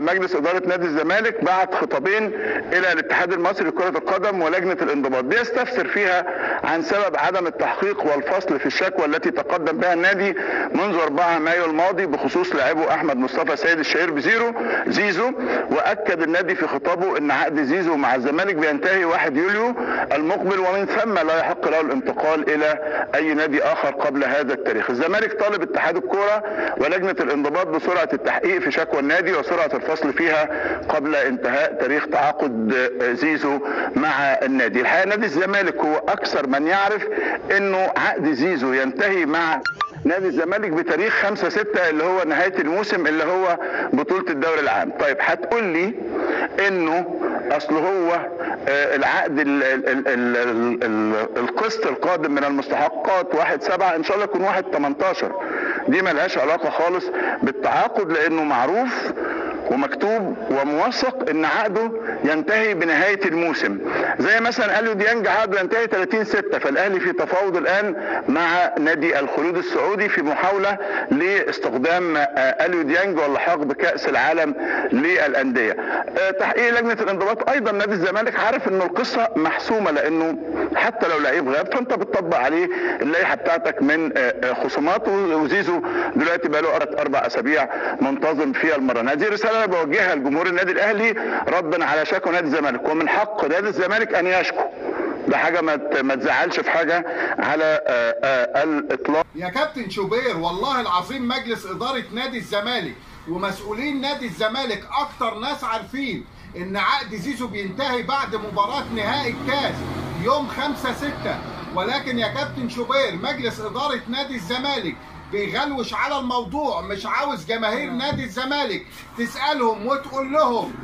مجلس اداره نادي الزمالك بعت خطابين الى الاتحاد المصري لكره القدم ولجنه الانضباط بيستفسر فيها عن سبب عدم التحقيق والفصل في الشكوى التي تقدم بها النادي منذ 4 مايو الماضي بخصوص لاعبه احمد مصطفى سيد الشهير بزيزو. واكد النادي في خطابه ان عقد زيزو مع الزمالك بينتهي 1 يوليو المقبل، ومن ثم لا يحق له الانتقال الى اي نادي اخر قبل هذا التاريخ. الزمالك طالب اتحاد الكوره ولجنه الانضباط بسرعه التحقيق في شكوى النادي وسرعه الفصل فيها قبل انتهاء تاريخ تعاقد زيزو مع النادي. الحقيقه نادي الزمالك هو اكثر من يعرف انه عقد زيزو ينتهي مع نادي الزمالك بتاريخ 5/6 اللي هو نهايه الموسم اللي هو بطوله الدوري العام. طيب هتقول لي انه اصل هو العقد القسط القادم من المستحقات 1/7 ان شاء الله يكون 1/18. دي ملهاش علاقه خالص بالتعاقد لانه معروف ومكتوب وموثق ان عقده ينتهي بنهايه الموسم. زي مثلا اليو ديانج عقده ينتهي 30/6، فالاهلي في تفاوض الان مع نادي الخلود السعودي في محاوله لاستخدام اليو ديانج واللحاق بكاس العالم للانديه. تحقيق لجنه الانضباط ايضا نادي الزمالك عارف انه القصه محسومه، لانه حتى لو لعيب غاب فانت بتطبق عليه اللائحه بتاعتك من خصومات، وزيزو دلوقتي بقى له 4 اسابيع منتظم في المران. هذه رساله انا بوجهها لجمهور النادي الاهلي ردا على شكوى نادي الزمالك، ومن حق نادي الزمالك ان يشكو. ده حاجه ما تزعلش في حاجه على الاطلاق. يا كابتن شوبير والله العظيم مجلس اداره نادي الزمالك ومسؤولين نادي الزمالك اكتر ناس عارفين ان عقد زيزو بينتهي بعد مباراه نهائي الكاس يوم 5/6، ولكن يا كابتن شوبير مجلس اداره نادي الزمالك بيغلوش على الموضوع، مش عاوز جماهير نادي الزمالك تسألهم وتقول لهم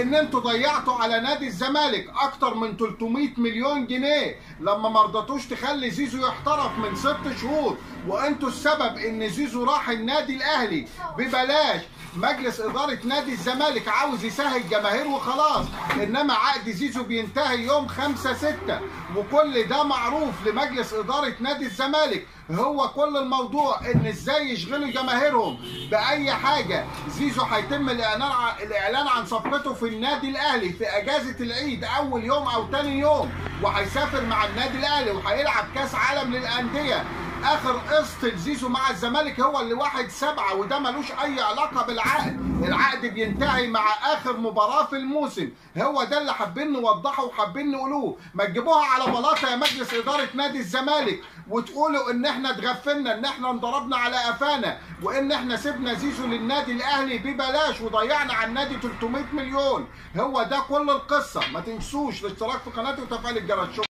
ان انتوا ضيعتوا على نادي الزمالك اكتر من 300 مليون جنيه لما ما رضيتوش تخلي زيزو يحترف من 6 شهور، وانتوا السبب ان زيزو راح النادي الاهلي ببلاش. مجلس اداره نادي الزمالك عاوز يسهل جماهير وخلاص، انما عقد زيزو بينتهي يوم 5/6 وكل ده معروف لمجلس اداره نادي الزمالك. هو كل الموضوع ان ازاي يشغلوا جماهيرهم باي حاجه. زيزو هيتم الاعلان عن صفقته في النادي الاهلي في اجازه العيد اول يوم او ثاني يوم، وهيسافر مع النادي الاهلي وهيلعب كاس عالم للانديه. اخر قسط لزيزو مع الزمالك هو اللي 1/7، وده ملوش اي علاقه بالعقد. العقد بينتهي مع اخر مباراه في الموسم. هو ده اللي حابين نوضحه وحابين نقولوه. ما تجيبوها على بلاطه يا مجلس اداره نادي الزمالك وتقولوا ان احنا اتغفلنا، ان احنا انضربنا على قفانا، وان احنا سيبنا زيزو للنادي الاهلي ببلاش وضيعنا على النادي 300 مليون. هو ده كل القصه. ما تنسوش الاشتراك في قناتي وتفعيل الجرس.